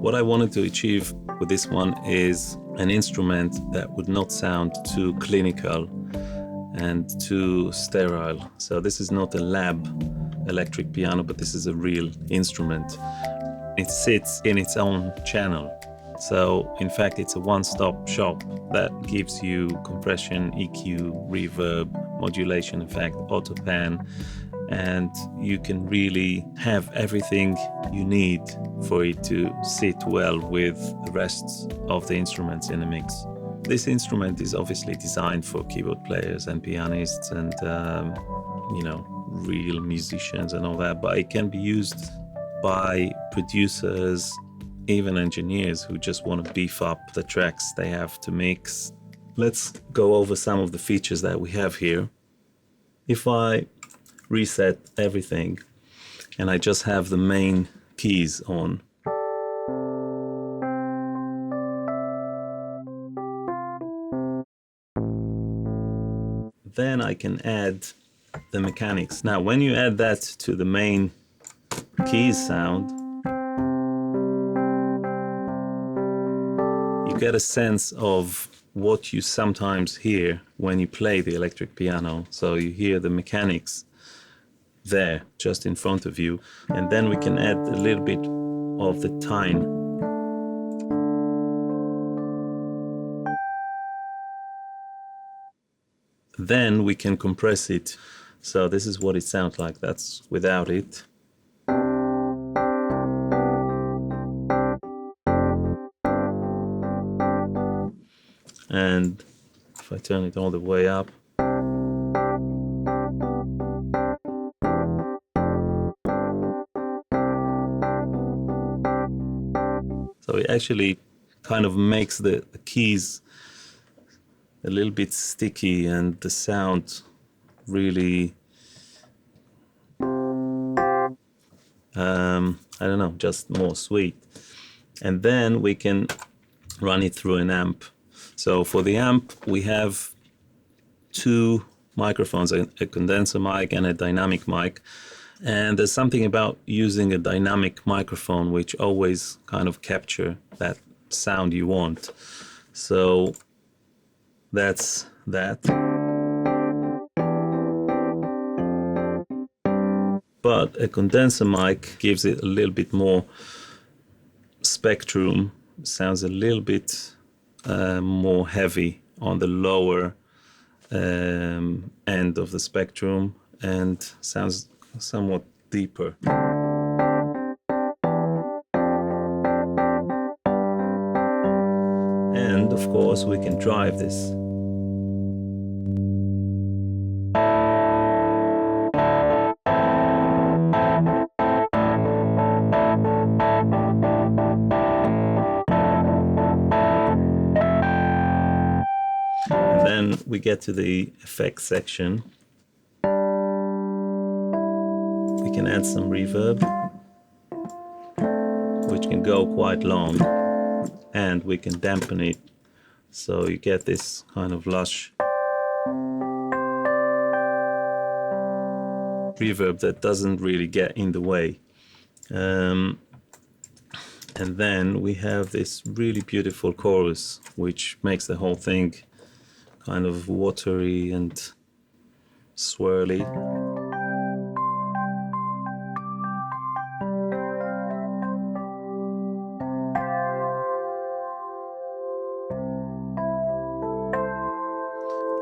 What I wanted to achieve with this one is an instrument that would not sound too clinical and too sterile. So this is not a lab electric piano, but this is a real instrument. It sits in its own channel. So in fact, it's a one-stop shop that gives you compression, EQ, reverb, modulation effect, auto pan, and you can really have everything you need for it to sit well with the rest of the instruments in the mix. This instrument is obviously designed for keyboard players and pianists and, real musicians and all that, but it can be used by producers, even engineers who just want to beef up the tracks they have to mix. Let's go over some of the features that we have here. If I reset everything and I just have the main keys on, then I can add the mechanics. Now when you add that to the main keys sound, you get a sense of what you sometimes hear when you play the electric piano. So you hear the mechanics there just in front of you, and then we can add a little bit of the tine. Then we can compress it. So this is what it sounds like. That's without it. And if I turn it all the way up, so it actually kind of makes the keys a little bit sticky and the sound really, I don't know, just more sweet. And then we can run it through an amp. So for the amp, we have two microphones, a condenser mic and a dynamic mic. And there's something about using a dynamic microphone which always kind of capture that sound you want. So that's that. But a condenser mic gives it a little bit more spectrum, sounds a little bit more heavy on the lower end of the spectrum and sounds somewhat deeper. And of course we can drive this. And then we get to the effects section. We can add some reverb, which can go quite long, and we can dampen it so you get this kind of lush reverb that doesn't really get in the way. And then we have this really beautiful chorus which makes the whole thing kind of watery and swirly.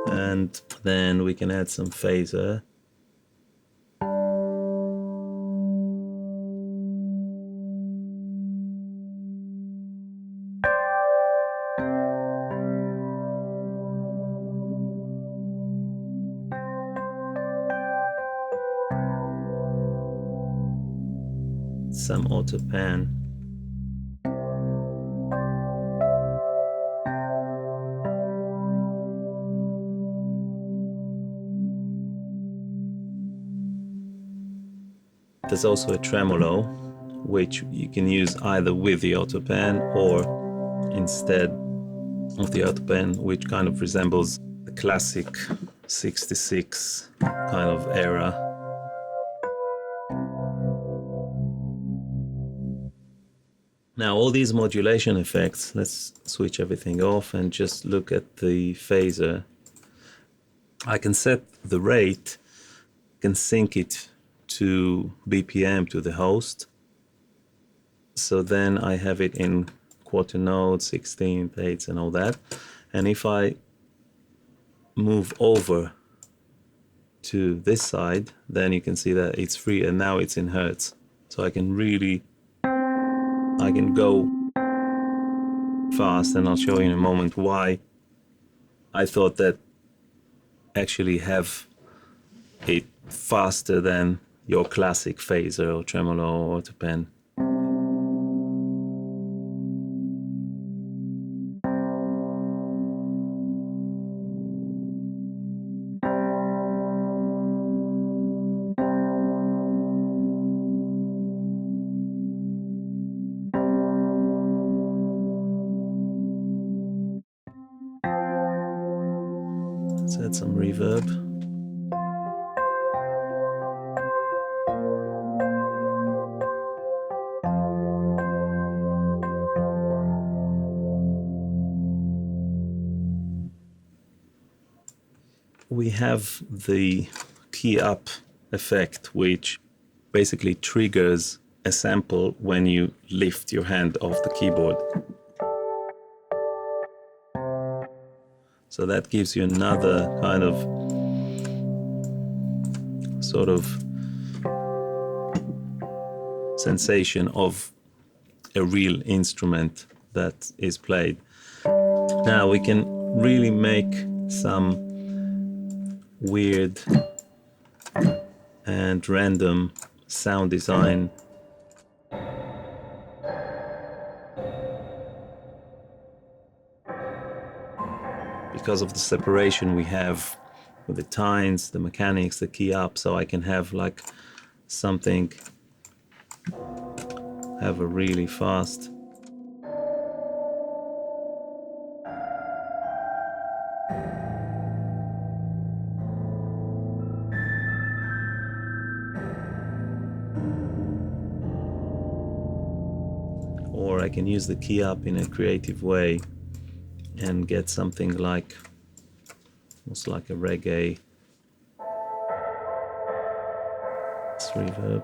And then we can add some phaser. Some auto pan. There's also a tremolo, which you can use either with the auto pan or instead of the auto pan, which kind of resembles the classic 66 kind of era. Now all these modulation effects, let's switch everything off and just look at the phaser. I can set the rate, can sync it to BPM, to the host. So then I have it in quarter notes, 16th, 8ths and all that. And if I move over to this side, then you can see that it's free and now it's in hertz. So I can go fast, and I'll show you in a moment why I thought that actually have it faster than your classic phaser or tremolo or pen. Let's add some reverb. We have the key up effect, which basically triggers a sample when you lift your hand off the keyboard. So that gives you another kind of sort of sensation of a real instrument that is played. Now we can really make some weird and random sound design. Because of the separation we have with the tines, the mechanics, the key up, so I can have like something, have a really fast or I can use the key up in a creative way and get something like almost like a reggae reverb.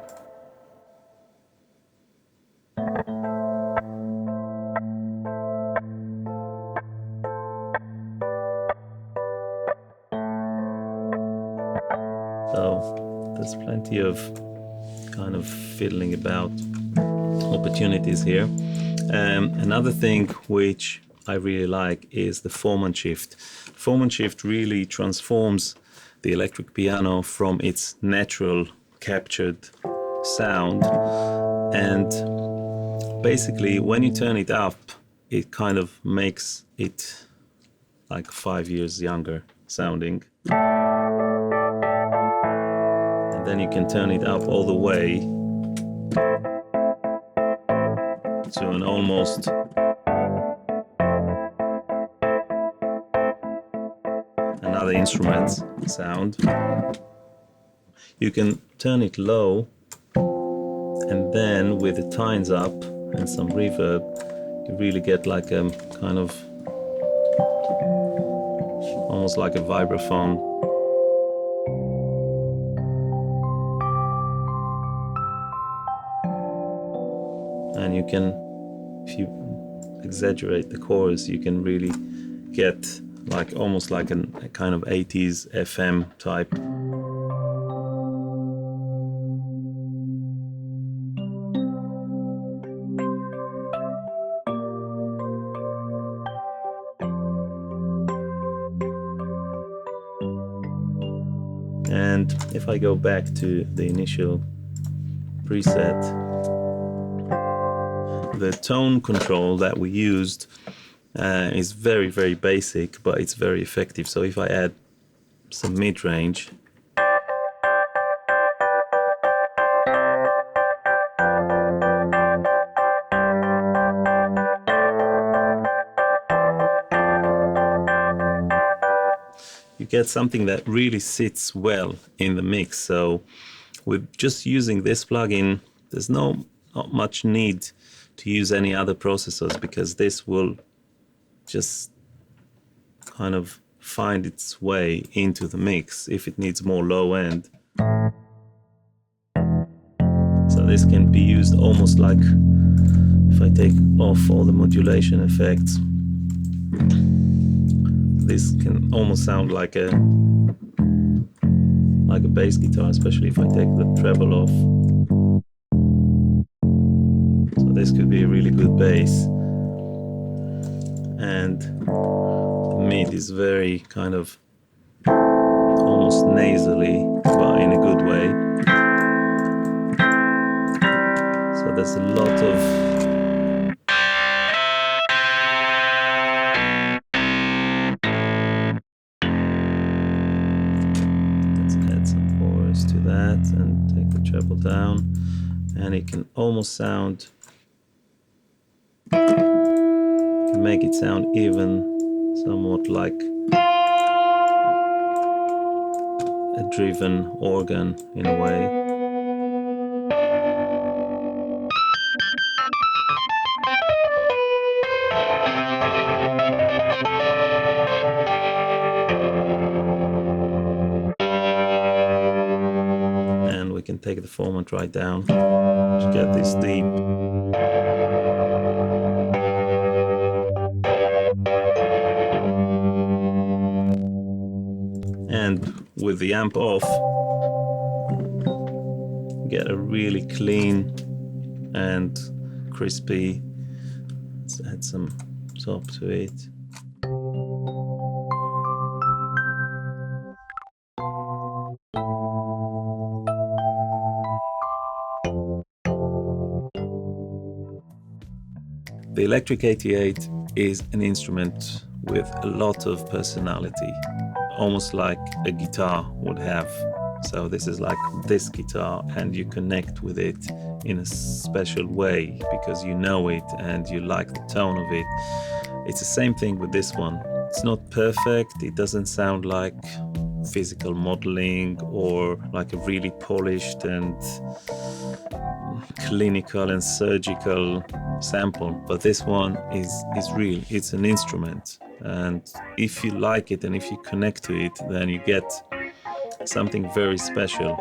So there's plenty of kind of fiddling about opportunities here. Another thing which I really like is the Foreman Shift. Foreman Shift really transforms the electric piano from its natural captured sound, and basically when you turn it up, it kind of makes it like 5 years younger sounding. And then you can turn it up all the way to an almost another instrument's sound. You can turn it low, and then with the tines up and some reverb, you really get like a kind of almost like a vibraphone. And you can, if you exaggerate the chorus, you can really get like almost like a kind of 80s FM type. And if I go back to the initial preset, the tone control that we used is very, very basic, but it's very effective. So if I add some mid-range, you get something that really sits well in the mix. So with just using this plugin, there's not much need to use any other processors, because this will just kind of find its way into the mix if it needs more low end. So this can be used almost like, if I take off all the modulation effects, this can almost sound like a bass guitar, especially if I take the treble off. So this could be a really good bass. And the mid is very kind of almost nasally, but in a good way. So there's a lot of to that and take the treble down, and it can almost sound, can make it sound even somewhat like a driven organ in a way. And we can take the format right down to get this deep. And with the amp off, get a really clean and crispy. Let's add some top to it. The Electric 88 is an instrument with a lot of personality, almost like a guitar would have. So this is like this guitar, and you connect with it in a special way because you know it and you like the tone of it. It's the same thing with this one. It's not perfect, it doesn't sound like physical modeling or like a really polished and clinical and surgical sample, but this one is real. It's an instrument, and if you like it and if you connect to it, then you get something very special.